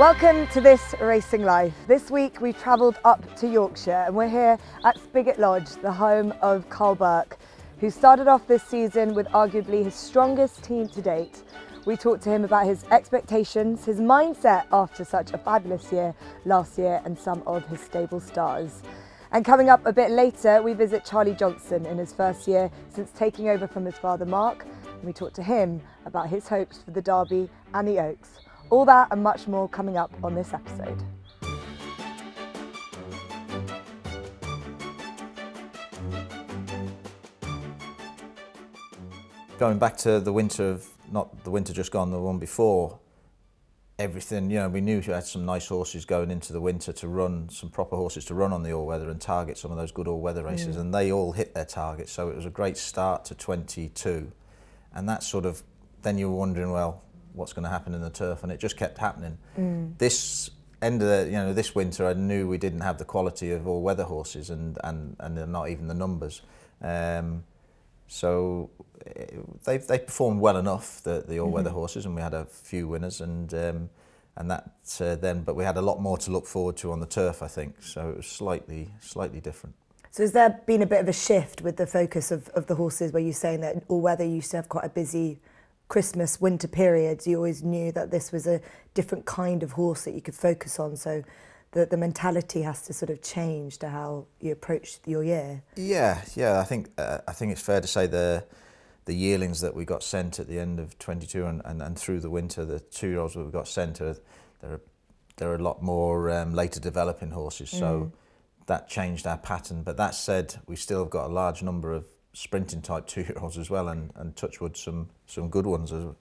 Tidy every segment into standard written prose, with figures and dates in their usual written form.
Welcome to This Racing Life. This week we've travelled up to Yorkshire and we're here at Spigot Lodge, the home of Karl Burke, who started off this season with arguably his strongest team to date. We talked to him about his expectations, his mindset after such a fabulous year last year, and some of his stable stars. And coming up a bit later, we visit Charlie Johnston in his first year since taking over from his father Mark, and we talk to him about his hopes for the Derby and the Oaks. All that and much more coming up on this episode. Going back to the winter of, not the winter just gone, the one before, everything, you know, we knew we had some nice horses going into the winter to run, some proper horses to run on the all-weather and target some of those good all-weather races, and they all hit their targets, so it was a great start to 22. And that sort of, then you were wondering, well, what's going to happen in the turf, and it just kept happening. This end of the, this winter, I knew we didn't have the quality of all-weather horses, and not even the numbers. So they performed well enough, the all-weather horses, and we had a few winners, and that then. But we had a lot more to look forward to on the turf, I think. So it was slightly different. So has there been a bit of a shift with the focus of the horses, where you're saying that all-weather used to have quite a busy Christmas, winter periods? You always knew that this was a different kind of horse that you could focus on, so the mentality has to sort of change to how you approach your year. Yeah. I think it's fair to say the yearlings that we got sent at the end of 22 and through the winter, the 2-year-olds that we got sent, they're a lot more later developing horses, so that changed our pattern. But that said, we still have got a large number of sprinting type 2-year-olds as well, and touchwood some good ones as well.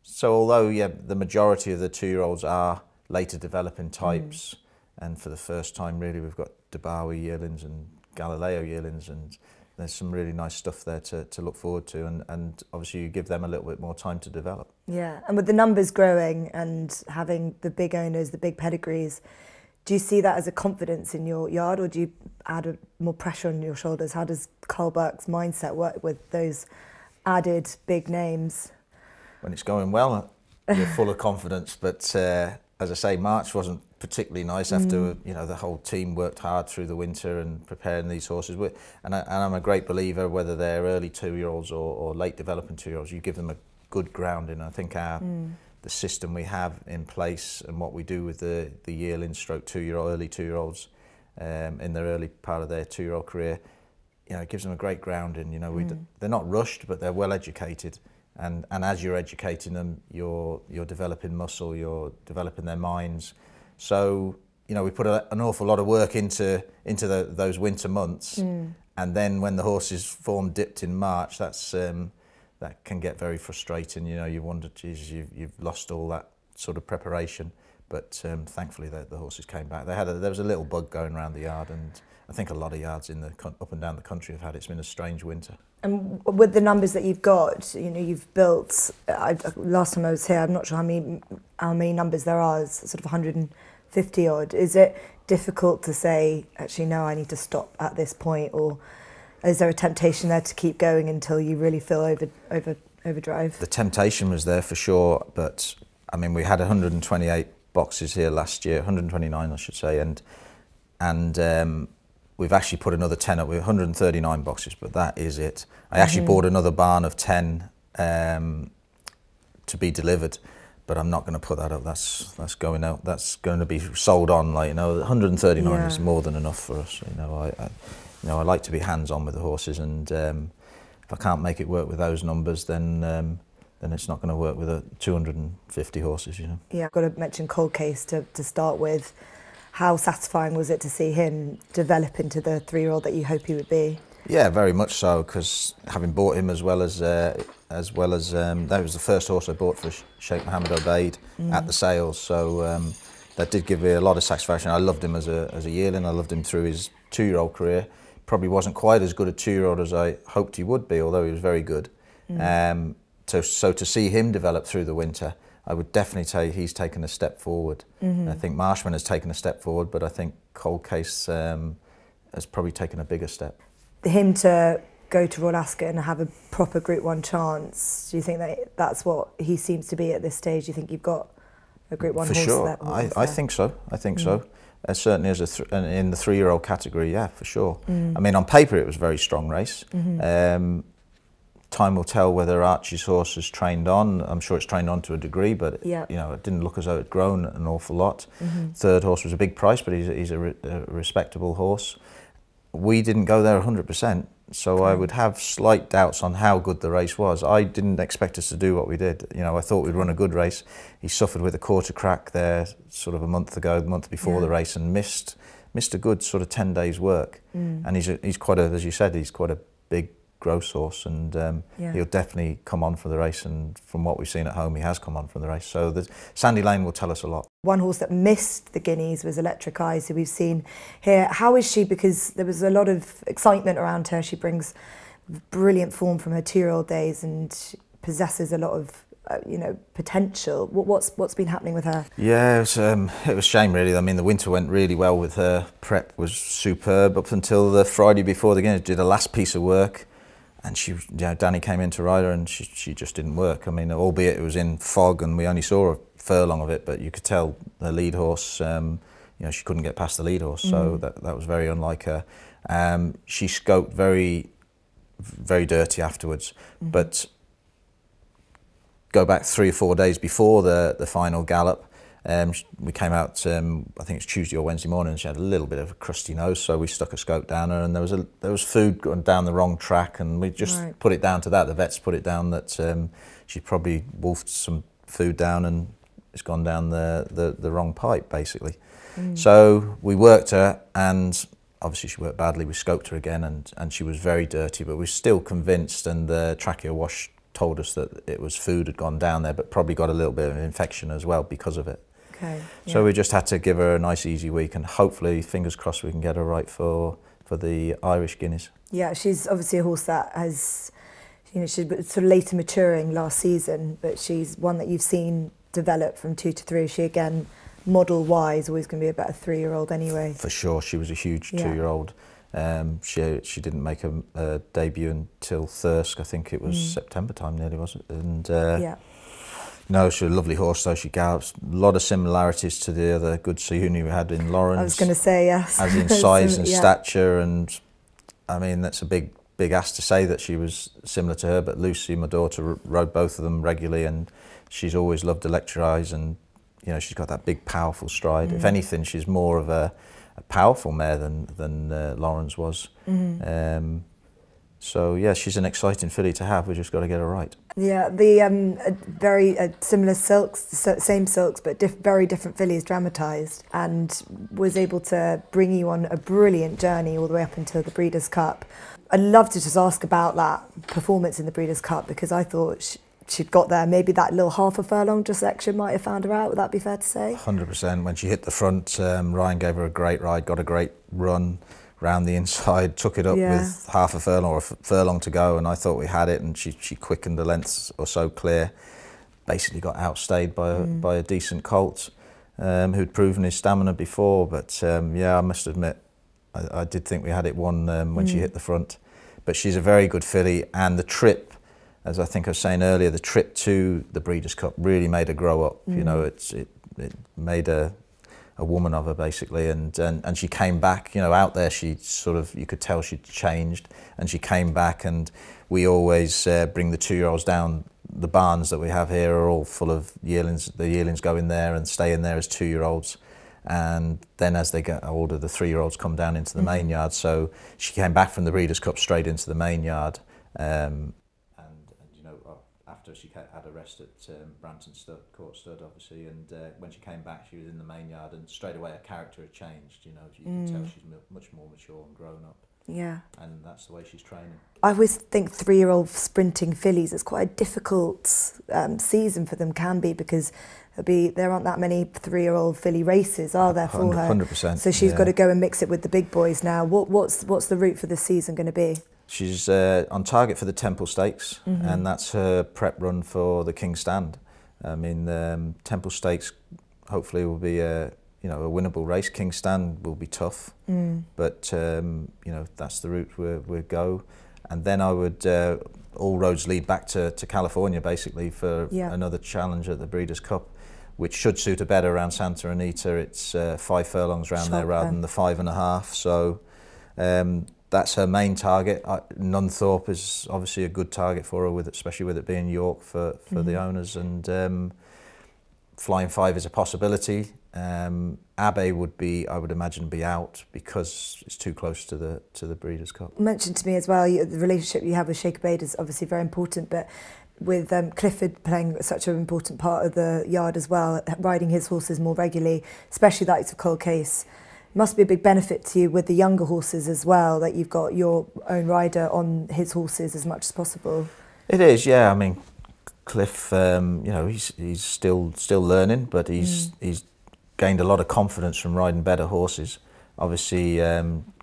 So although the majority of the 2-year-olds are later developing types, and for the first time really we've got Dubawi yearlings and Galileo yearlings, and there's some really nice stuff there to look forward to, and obviously you give them a little bit more time to develop. Yeah, and with the numbers growing and having the big owners, the big pedigrees, do you see that as a confidence in your yard, or do you add more pressure on your shoulders? How does Karl Burke's mindset work with those added big names? When it's going well, you're full of confidence, but as I say, March wasn't particularly nice after the whole team worked hard through the winter and preparing these horses. And I'm a great believer, whether they're early 2-year-olds or late developing 2-year-olds, you give them a good grounding. I think the system we have in place and what we do with the yearling stroke 2-year-old, early 2-year-olds in their early part of their 2-year-old career, it gives them a great grounding. They're not rushed, but they're well educated. And as you're educating them, you're developing muscle, you're developing their minds. So we put an awful lot of work into those winter months, and then when the horse's form dipped in March, that can get very frustrating. You wonder, geez, you've lost all that sort of preparation. But thankfully, the horses came back. There was a little bug going around the yard, and I think a lot of yards up and down the country have had it. It's been a strange winter. And with the numbers that you've got, you've built. Last time I was here, I'm not sure how many numbers there are. It's sort of 150 odd. Is it difficult to say, actually, no, I need to stop at this point, or is there a temptation there to keep going until you really feel overdrive? The temptation was there for sure, but I mean, we had 128 boxes here last year, 129 I should say, and we've actually put another 10 up. We have 139 boxes, but that is it. I actually bought another barn of 10 to be delivered, but I'm not going to put that up. That's going out. That's going to be sold on. 139 is more than enough for us. I like to be hands-on with the horses, and if I can't make it work with those numbers, then it's not going to work with 250 horses. Yeah, I've got to mention Cold Case to start with. How satisfying was it to see him develop into the 3-year-old that you hope he would be? Yeah, very much so, because having bought him as well as that was the first horse I bought for Sheikh Mohammed Obeid at the sales, so that did give me a lot of satisfaction. I loved him as a yearling. I loved him through his 2-year-old career. Probably wasn't quite as good a 2-year-old as I hoped he would be, although he was very good. So to see him develop through the winter, I would definitely say he's taken a step forward. I think Marshman has taken a step forward, but I think Cold Case has probably taken a bigger step. Him to go to Royal Ascot and have a proper Group 1 chance, do you think that that's what he seems to be at this stage? Do you think you've got a Group 1 For horse sure, level? I think so. I think so. Certainly as in the 3-year-old category, yeah, for sure. I mean, on paper it was a very strong race. Time will tell whether Archie's horse is trained on. I'm sure it's trained on to a degree, but you know, it didn't look as though it'd grown an awful lot. Third horse was a big price, but he's a respectable horse. We didn't go there 100%, so I would have slight doubts on how good the race was. I didn't expect us to do what we did. You know, I thought we'd run a good race. He suffered with a quarter crack there sort of a month before the race, and missed a good sort of 10 days work. And he's quite a, as you said, he's quite a big gross horse, and he'll definitely come on for the race, and from what we've seen at home he has come on for the race, so the Sandy Lane will tell us a lot. One horse that missed the Guineas was Electric Eyes, who we've seen here. How is she? Because there was a lot of excitement around her. She brings brilliant form from her 2-year-old days and possesses a lot of you know, potential. What's been happening with her? Yeah, it was a shame really. I mean, the winter went really well with her. Prep was superb up until the Friday before the Guineas. Did a last piece of work, and she, you know, Danny came in to ride her, and she just didn't work. I mean, albeit it was in fog and we only saw a furlong of it, but you could tell the lead horse, you know, she couldn't get past the lead horse, so that was very unlike her. She scoped very dirty afterwards, but go back 3 or 4 days before the final gallop, we came out, I think it's Tuesday or Wednesday morning, and she had a little bit of a crusty nose, so we stuck a scope down her, and there was food going down the wrong track, and we just put it down to that. The vets put it down that she probably wolfed some food down and it's gone down the wrong pipe, basically. So we worked her, and obviously she worked badly. We scoped her again, and she was very dirty, but we were still convinced, and the trachea wash told us that it was food had gone down there, but probably got a little bit of infection as well because of it. Okay. So we just had to give her a nice easy week, and hopefully, fingers crossed, we can get her right for the Irish Guineas. Yeah, she's obviously a horse that has, you know, she's sort of later maturing last season, but she's one that you've seen develop from 2 to 3. She again, model wise, always going to be about a 3-year-old anyway. For sure, she was a huge 2-year-old. She didn't make a debut until Thirsk. I think it was September time nearly, was it? And no, she's a lovely horse though. She gallops. A lot of similarities to the other good Sayuni we had in Lawrence. I was going to say, yes. As in size and stature, and I mean, that's a big ask to say that she was similar to her, but Lucy, my daughter, rode both of them regularly, and she's always loved Electric Eyes, and you know, she's got that big powerful stride. If anything, she's more of a powerful mare than Lawrence was. So yeah, she's an exciting filly to have. We just got to get her right. Yeah, the very similar silks, same silks, but very different fillies dramatised, and was able to bring you on a brilliant journey all the way up until the Breeders' Cup. I'd love to just ask about that performance in the Breeders' Cup, because I thought she'd got there. Maybe that little half a furlong just extra might have found her out. Would that be fair to say? 100%. When she hit the front, Ryan gave her a great ride, got a great run round the inside, took it up with half a furlong or a furlong to go, and I thought we had it, and she quickened a length or so clear. Basically got outstayed by a decent colt who'd proven his stamina before, but yeah, I must admit I did think we had it won when she hit the front. But she's a very good filly, and the trip, as I think I was saying earlier, the trip to the Breeders' Cup really made her grow up. You know, it made a woman of her, basically, and she came back. You know, out there she sort of, you could tell she'd changed, and she came back. And we always bring the 2-year-olds down. The barns that we have here are all full of yearlings. The yearlings go in there and stay in there as 2-year-olds, and then as they get older, the 3-year-olds come down into the main yard. So she came back from the Breeders' Cup straight into the main yard. And you know, after she had a rest at Brampton Court Stud, obviously, and when she came back, she was in the main yard, and straight away her character had changed. You know, you can tell she's much more mature and grown up. Yeah. And that's the way she's training. I always think 3-year-old sprinting fillies, it's quite a difficult season for them, can be, because there aren't that many 3-year-old filly races, are there, for her? 100%. So she's got to go and mix it with the big boys now. What's the route for this season going to be? She's on target for the Temple Stakes, and that's her prep run for the King's Stand. I mean, Temple Stakes hopefully will be a winnable race. King's Stand will be tough, but you know, that's the route we'll go. And then I would, all roads lead back to California, basically, for another challenge at the Breeders' Cup. which should suit her better around Santa Anita. It's 5 furlongs around there rather than the 5.5. So that's her main target. Nunthorpe is obviously a good target for her, especially with it being York for the owners. And Flying 5 is a possibility. Abbey would be, I would imagine, be out because it's too close to the Breeders' Cup. You mentioned to me as well, the relationship you have with Shaker Bade is obviously very important, but with Clifford playing such an important part of the yard as well, riding his horses more regularly, especially the likes of Cold Case, must be a big benefit to you with the younger horses as well, that you've got your own rider on his horses as much as possible. It is, yeah. I mean, Cliff, you know, he's still learning, but he's gained a lot of confidence from riding better horses. Obviously,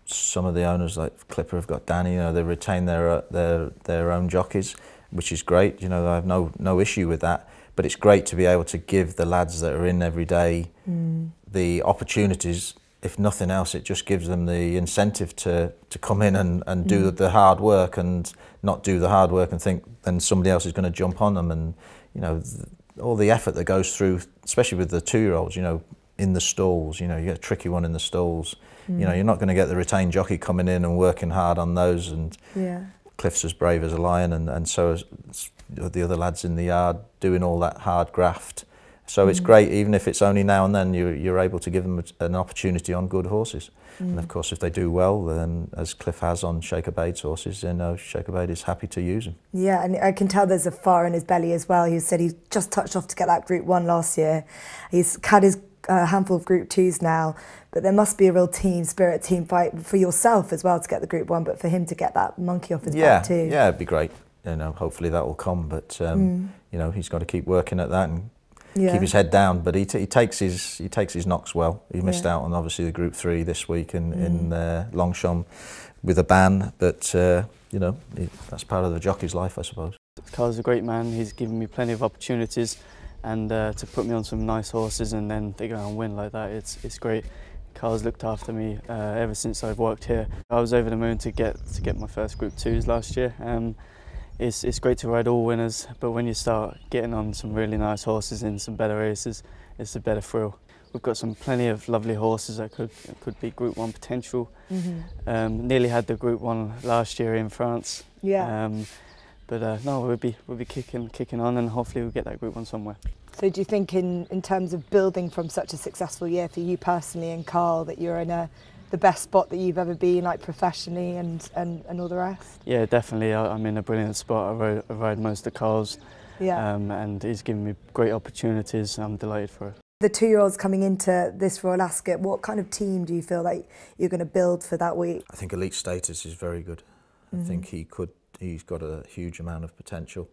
some of the owners like Clipper have got Danny. You know, they retain their own jockeys, which is great. You know, I have no issue with that. But it's great to be able to give the lads that are in every day the opportunities. If nothing else, it just gives them the incentive to come in and do the hard work, and not do the hard work and think then somebody else is going to jump on them. And you know, all the effort that goes through, especially with the 2-year-olds, you know, in the stalls, you know, you get a tricky one in the stalls. You know, you're not going to get the retained jockey coming in and working hard on those. And Cliff's as brave as a lion, and so is the other lads in the yard doing all that hard graft. So it's great, even if it's only now and then, you're able to give them an opportunity on good horses. And of course, if they do well, then as Cliff has on Shaker Bade's horses, then Shaker Bade is happy to use them. Yeah, and I can tell there's a fire in his belly as well. He said he just touched off to get that Group 1 last year. He's had his handful of Group 2s now, but there must be a real team spirit, team fight for yourself as well to get the Group 1, but for him to get that monkey off his back too. Yeah, it'd be great. You know, hopefully that will come, but you know, he's got to keep working at that and keep his head down. But he takes his knocks well. He missed out on obviously the Group 3 this week in Longchamp with a ban, but you know, that's part of the jockey's life, I suppose. Karl's a great man. He's given me plenty of opportunities, and to put me on some nice horses and then they go and win like that, it's great. Karl's looked after me ever since I've worked here. I was over the moon to get my first Group 2s last year. It's great to ride all winners, but when you start getting on some really nice horses in some better races, it's a better thrill. We've got plenty of lovely horses that could be Group 1 potential. Nearly had the Group 1 last year in France. But no, we'll be kicking on, and hopefully we'll get that Group 1 somewhere. So do you think in terms of building from such a successful year for you personally and Karl, that you're in the best spot that you've ever been, like professionally and all the rest? Yeah, definitely. I'm in a brilliant spot. I ride most of Karl's, and he's given me great opportunities. I'm delighted for it. The 2-year-olds coming into this Royal Ascot, what kind of team do you feel like you're going to build for that week? I think elite status is very good. I think he's got a huge amount of potential.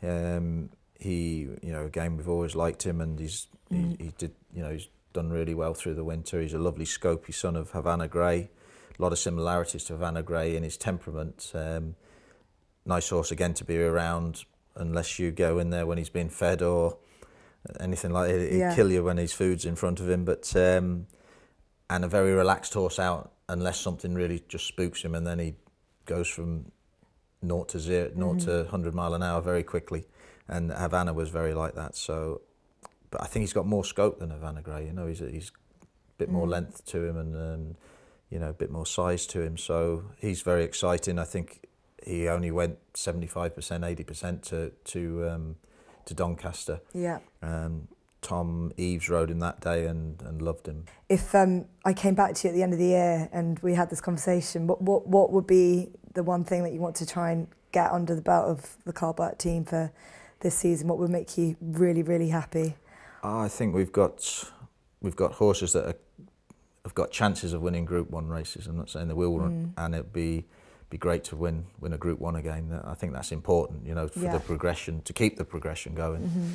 You know, again, we've always liked him, and he did, you know, he's done really well through the winter. He's a lovely scopy son of Havana Grey. A lot of similarities to Havana Grey in his temperament. Nice horse again to be around, unless you go in there when he's being fed or anything like that. He'll kill you when his food's in front of him. But and a very relaxed horse out, unless something really just spooks him, and then he goes from 0 to 100 mile an hour very quickly. And Havana was very like that. So, but I think he's got more scope than Havana Grey. You know, he's a bit more length to him, and you know, a bit more size to him. So he's very exciting. I think he only went 75%, 80% to Doncaster. Yeah. Tom Eves rode him that day and loved him. If I came back to you at the end of the year and we had this conversation, what would be the one thing that you want to try and get under the belt of the Karl Burke team for this season? What would make you really, really happy? I think we've got horses that have got chances of winning Group 1 races. I'm not saying they will run, and it'd be great to win a Group 1 again. I think that's important, you know, for the progression, to keep the progression going.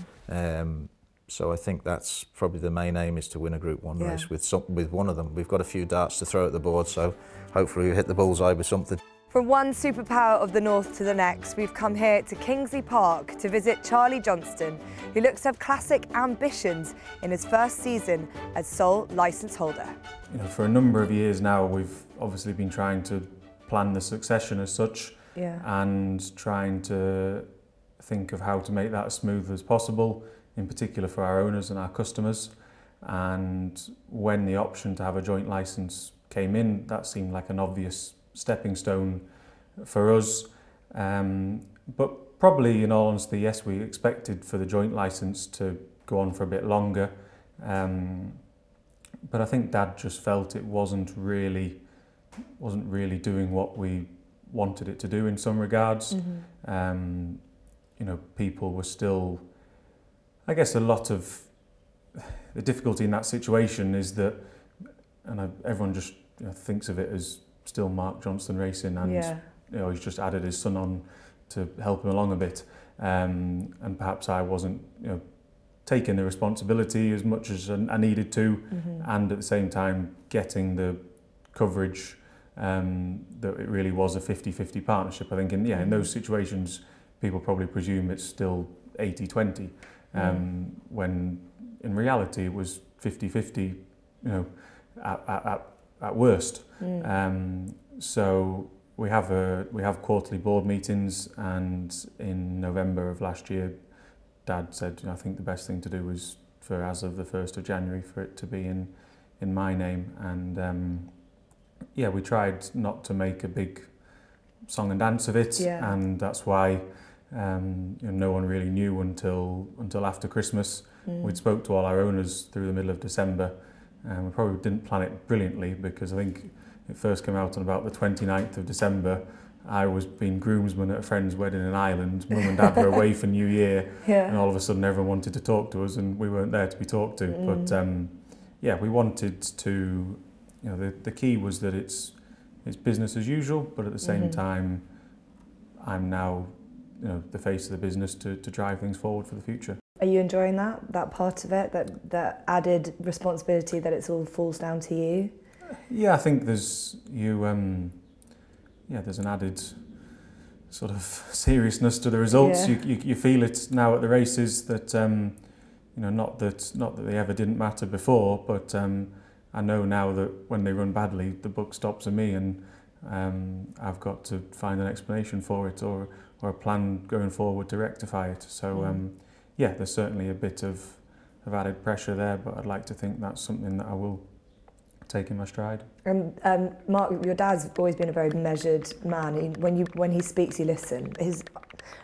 So I think that's probably the main aim, is to win a Group 1 race with one of them. We've got a few darts to throw at the board, so hopefully we hit the bullseye with something. From one superpower of the north to the next, we've come here to Kingsley Park to visit Charlie Johnston, who looks to have classic ambitions in his first season as sole licence holder. You know, for a number of years now, we've obviously been trying to plan the succession as such, and trying to think of how to make that as smooth as possible in particular for our owners and our customers. And when the option to have a joint licence came in, that seemed like an obvious stepping stone for us. But probably, in all honesty, yes, we expected for the joint licence to go on for a bit longer. But I think Dad just felt it wasn't really doing what we wanted it to do in some regards. Mm-hmm. You know, people were still, I guess, a lot of the difficulty in that situation is that, and everyone just thinks of it as still Mark Johnston Racing, and he's just added his son on to help him along a bit, and perhaps I wasn't taking the responsibility as much as I needed to, mm-hmm. and at the same time getting the coverage that it really was a 50-50 partnership. I think in those situations people probably presume it's still 80-20, when in reality it was 50-50, at worst. So we have quarterly board meetings, and in November of last year Dad said, I think the best thing to do was for, as of the 1st of January, for it to be in my name. And we tried not to make a big song and dance of it, and that's why no one really knew until after Christmas. We'd spoke to all our owners through the middle of December, and we probably didn't plan it brilliantly, because I think it first came out on about the 29th of December. I was being groomsman at a friend's wedding in Ireland. Mum and Dad were away for New Year, and all of a sudden everyone wanted to talk to us, and we weren't there to be talked to. But we wanted to, the key was that it's business as usual, but at the same time, I'm now, the face of the business to drive things forward for the future. Are you enjoying that part of it, that added responsibility that it all falls down to you? Yeah, I think there's there's an added sort of seriousness to the results. You feel it now at the races that not that they ever didn't matter before, but I know now that when they run badly, the buck stops on me, and I've got to find an explanation for it or a plan going forward to rectify it. So there's certainly a bit of added pressure there, but I'd like to think that's something that I will take in my stride. Mark, your dad's always been a very measured man. When he speaks, you listen. His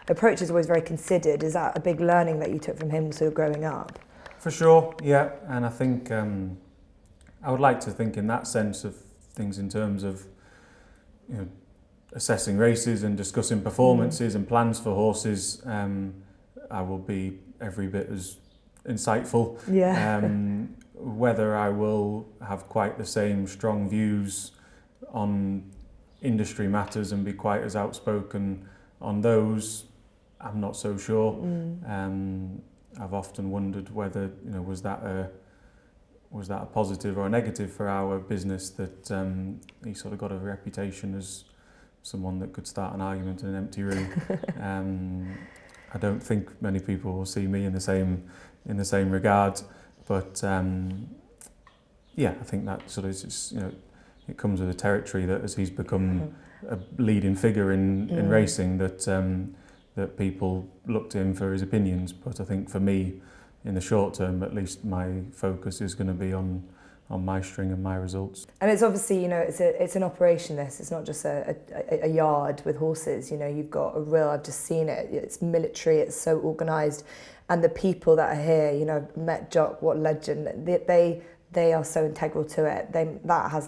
approach is always very considered. Is that a big learning that you took from him sort of growing up? For sure, yeah. And I think I would like to think in that sense of things, in terms of assessing races and discussing performances and plans for horses. I will be every bit as insightful. Whether I will have quite the same strong views on industry matters and be quite as outspoken on those, I'm not so sure. I've often wondered whether was that a positive or a negative for our business, that he sort of got a reputation as someone that could start an argument in an empty room. I don't think many people will see me in the same regard, but I think that sort of it comes with the territory that as he's become a leading figure in racing, that people look to him for his opinions. But I think for me, in the short term at least, my focus is going to be on my string and my results. And it's obviously, it's an operation, this. It's not just a yard with horses. You've got a real, I've just seen it, it's military, it's so organised. And the people that are here, met Jock, what legend, they are so integral to it.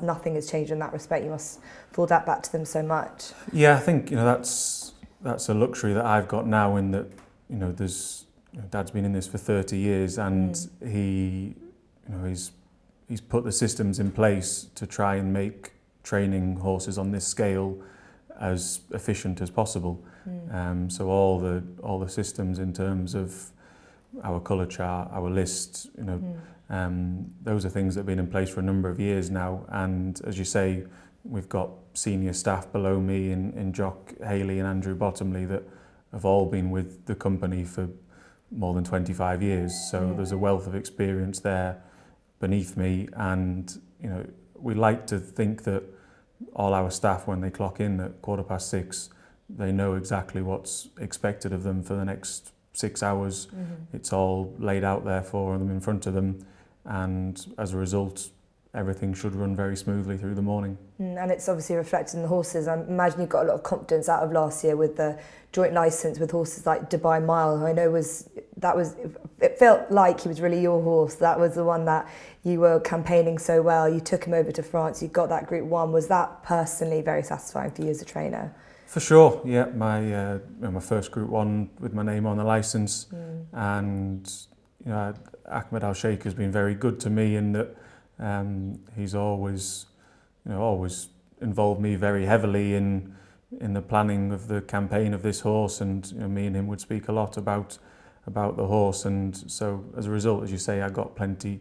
Nothing has changed in that respect. You must fall that back to them so much. Yeah, I think, that's a luxury that I've got now, in that, there's, Dad's been in this for 30 years, and he's put the systems in place to try and make training horses on this scale as efficient as possible. So all the systems in terms of our colour chart, our list, those are things that have been in place for a number of years now. And as you say, we've got senior staff below me in Jock Haley and Andrew Bottomley that have all been with the company for more than 25 years. So there's a wealth of experience there beneath me, and we like to think that all our staff, when they clock in at 6:15, they know exactly what's expected of them for the next 6 hours. It's all laid out there for them in front of them, and as a result everything should run very smoothly through the morning. And it's obviously reflected in the horses. I imagine you've got a lot of confidence out of last year with the joint licence with horses like Dubai Mile. I know it felt like he was really your horse. That was the one that you were campaigning so well. You took him over to France, you got that Group 1. Was that personally very satisfying for you as a trainer? For sure, yeah. My first Group 1 with my name on the licence, and Ahmed Al Sheikh has been very good to me in that he's always involved me very heavily in the planning of the campaign of this horse, and me and him would speak a lot about the horse, and so as a result, as you say, I got plenty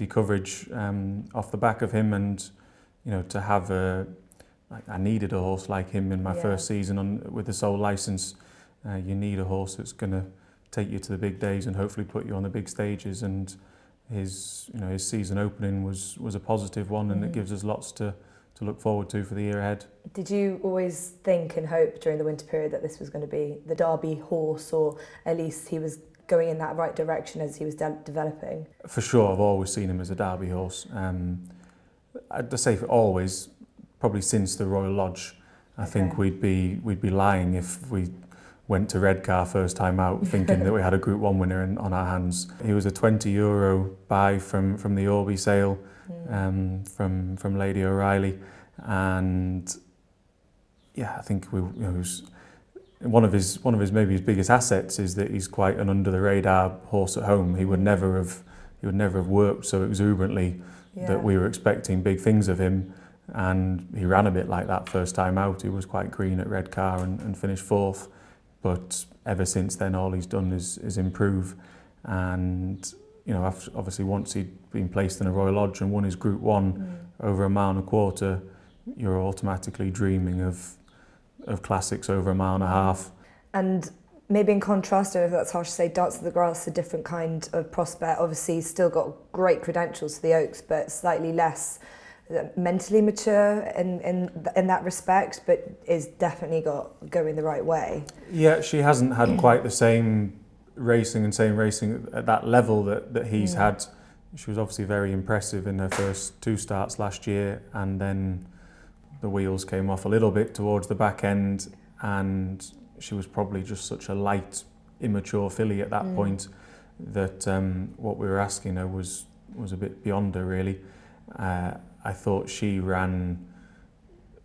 coverage off the back of him, and to have I needed a horse like him in my first season with the sole licence. You need a horse that's going to take you to the big days and hopefully put you on the big stages, and his season opening was a positive one, and it gives us lots to look forward to for the year ahead. Did you always think and hope during the winter period that this was going to be the Derby horse, or at least he was going in that right direction as he was developing? For sure, I've always seen him as a Derby horse. I'd say always, probably since the Royal Lodge. I think we'd be lying if we went to Redcar first time out thinking that we had a Group 1 winner on our hands. He was a €20 buy from the Orby sale, from Lady O'Reilly, and yeah, I think one of his maybe his biggest assets is that he's quite an under the radar horse at home. He would never have worked so exuberantly that we were expecting big things of him, and he ran a bit like that first time out. He was quite green at Redcar and finished 4th. But ever since then, all he's done is improve, and obviously once he'd been placed in a Royal Lodge and won his Group 1 over 1.25 miles, you're automatically dreaming of classics over 1.5 miles. And maybe in contrast, I don't know if that's harsh to say, Dance of the Grass is a different kind of prospect. Obviously, he's still got great credentials for the Oaks, but slightly less mentally mature in that respect, but is definitely going the right way. Yeah, she hasn't had quite the same racing at that level that he's had. She was obviously very impressive in her first 2 starts last year, and then the wheels came off a little bit towards the back end, and she was probably just such a light, immature filly at that point that what we were asking her was a bit beyond her, really. I thought she ran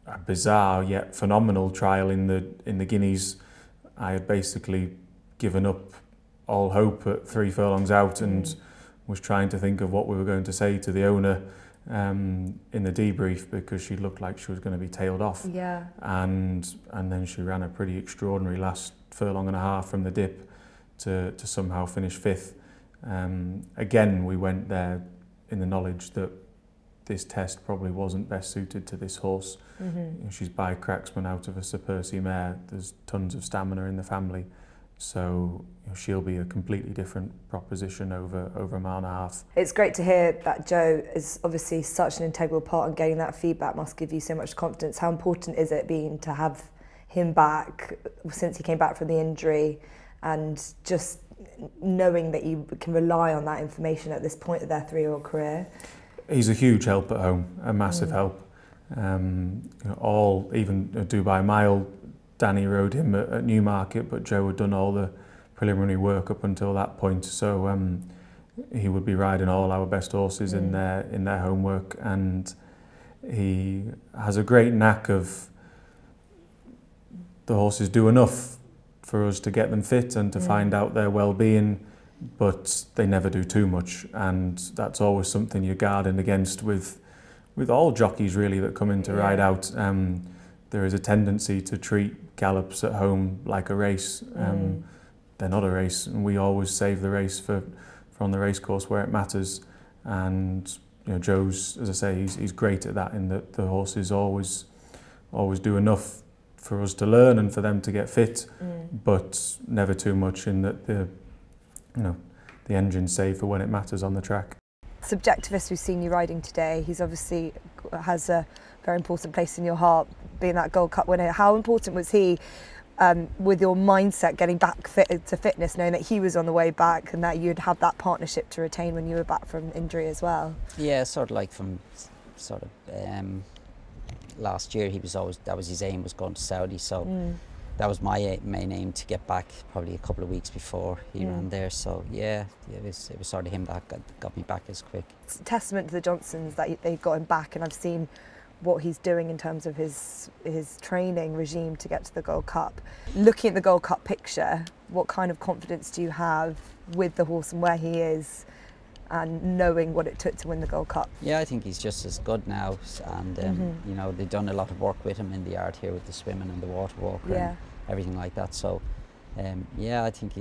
a bizarre yet phenomenal trial in the Guineas. I had basically given up all hope at 3 furlongs out and was trying to think of what we were going to say to the owner in the debrief, because she looked like she was going to be tailed off. Yeah. And then she ran a pretty extraordinary last 1.5 furlongs from the dip to somehow finish 5th. Again, we went there in the knowledge that this test probably wasn't best suited to this horse. She's by Cracksman out of a Sir Percy mare. There's tons of stamina in the family, so she'll be a completely different proposition over 1.5 miles. It's great to hear that Joe is obviously such an integral part, and getting that feedback must give you so much confidence. How important is it been to have him back since he came back from the injury, and just knowing that you can rely on that information at this point of their 3-year-old career? He's a huge help at home, a massive help. Even Dubai Mile, Danny rode him at Newmarket, but Joe had done all the preliminary work up until that point, so he would be riding all our best horses in their homework, and he has a great knack of the horses do enough for us to get them fit and to find out their well-being, but they never do too much, and that's always something you're guarding against with all jockeys really that come in to ride out. There is a tendency to treat gallops at home like a race. They're not a race, and we always save the race for on the racecourse where it matters. And Joe's, as I say, he's great at that, in that the horses always do enough for us to learn and for them to get fit, but never too much, in that the engine's safe for when it matters on the track. Subjectivist we've seen you riding today, he's obviously has a very important place in your heart, being that Gold Cup winner. How important was he with your mindset getting back to fitness, knowing that he was on the way back and that you'd have that partnership to retain when you were back from injury as well? Yeah, sort of like from last year, that was his aim, was going to Saudi, so that was my main aim, to get back probably a couple of weeks before he ran there. So yeah, it was sort of him that got me back as quick. It's a testament to the Johnstons that they've got him back, and I've seen what he's doing in terms of his training regime to get to the Gold Cup. Looking at the Gold Cup picture, what kind of confidence do you have with the horse and where he is, and knowing what it took to win the Gold Cup? Yeah, I think he's just as good now, and you know, they've done a lot of work with him in the yard here with the swimming and the water walk and everything like that. So yeah, I think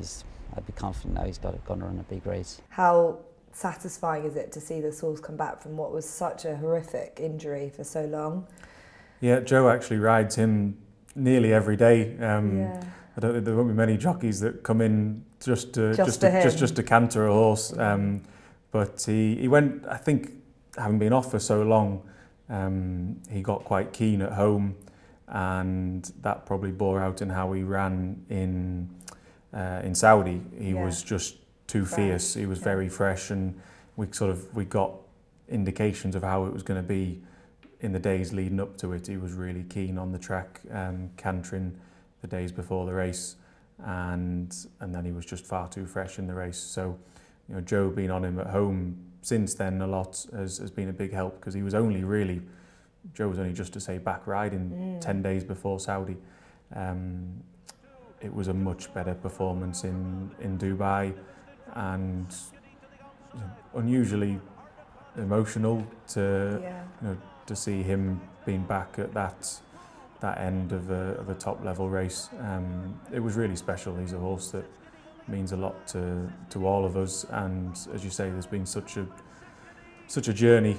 I'd be confident now he's going to run a big race. How satisfying is it to see this horse come back from what was such a horrific injury for so long? Yeah, Joe actually rides him nearly every day. I don't think there won't be many jockeys that come in just to canter a horse. But he went, I think, having been off for so long, he got quite keen at home, and that probably bore out in how he ran in Saudi. He was just too fierce. He was very fresh, and we got indications of how it was going to be in the days leading up to it. He was really keen on the track, cantering the days before the race, and then he was just far too fresh in the race. So, you know, Joe being on him at home since then a lot has been a big help, because Joe was only just to say back riding 10 days before Saudi. It was a much better performance in Dubai, and unusually emotional to to see him being back at that end of a top level race. It was really special. He's a horse that means a lot to all of us, and as you say, there's been such a journey.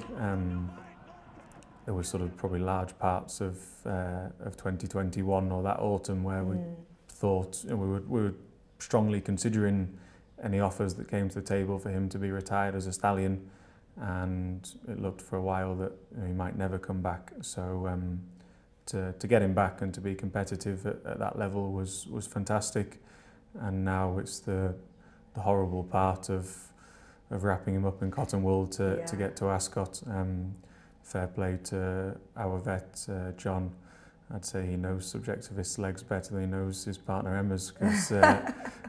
There was sort of probably large parts of 2021 or that autumn where we thought, we were strongly considering any offers that came to the table for him to be retired as a stallion, and it looked for a while that he might never come back. So to get him back and to be competitive at that level was fantastic. And now it's the horrible part of wrapping him up in cotton wool to get to Ascot. Fair play to our vet, John. I'd say he knows subjectivist legs better than he knows his partner Emma's, because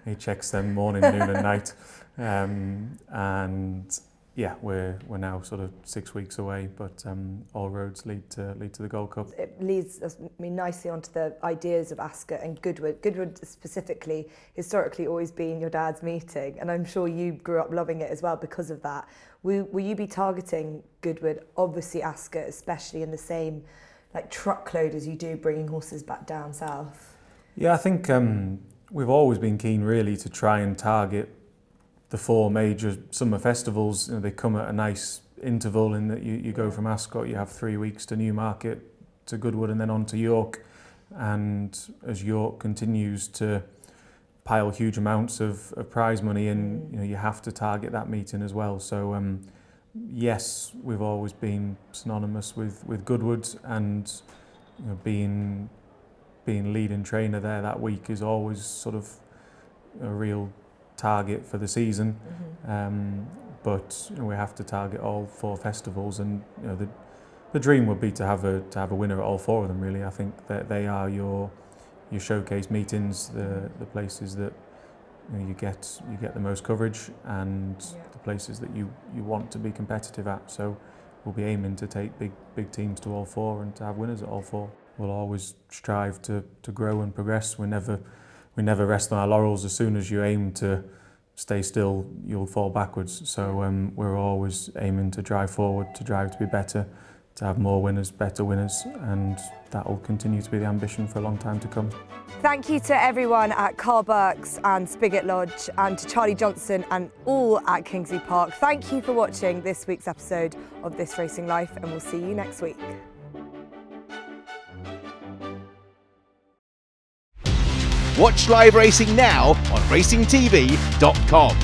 he checks them morning, noon and night. And yeah, we're now sort of 6 weeks away, but all roads lead to the Gold Cup. It leads us nicely onto the ideas of Ascot and Goodwood. Goodwood specifically, historically always been your dad's meeting, and I'm sure you grew up loving it as well because of that. Will you be targeting Goodwood, obviously Ascot, especially in the same truckload as you do bringing horses back down south? Yeah, I think we've always been keen really to try and target the 4 major summer festivals. They come at a nice interval in that you go from Ascot, you have 3 weeks to Newmarket, to Goodwood, and then on to York. And as York continues to pile huge amounts of prize money in, you have to target that meeting as well. So yes, we've always been synonymous with Goodwood, and being leading trainer there that week is always sort of a real target for the season. But we have to target all 4 festivals, and the dream would be to have a winner at all 4 of them. Really, I think that they are your showcase meetings, the places that you get the most coverage, and the places that you want to be competitive at. So we'll be aiming to take big teams to all 4 and to have winners at all 4. We'll always strive to grow and progress. We never rest on our laurels. As soon as you aim to stay still, you'll fall backwards. So we're always aiming to drive forward, to drive to be better, to have more winners, better winners, and that will continue to be the ambition for a long time to come. Thank you to everyone at Karl Burke's and Spigot Lodge, and to Charlie Johnston and all at Kingsley Park. Thank you for watching this week's episode of This Racing Life, and we'll see you next week. Watch live racing now on racingtv.com.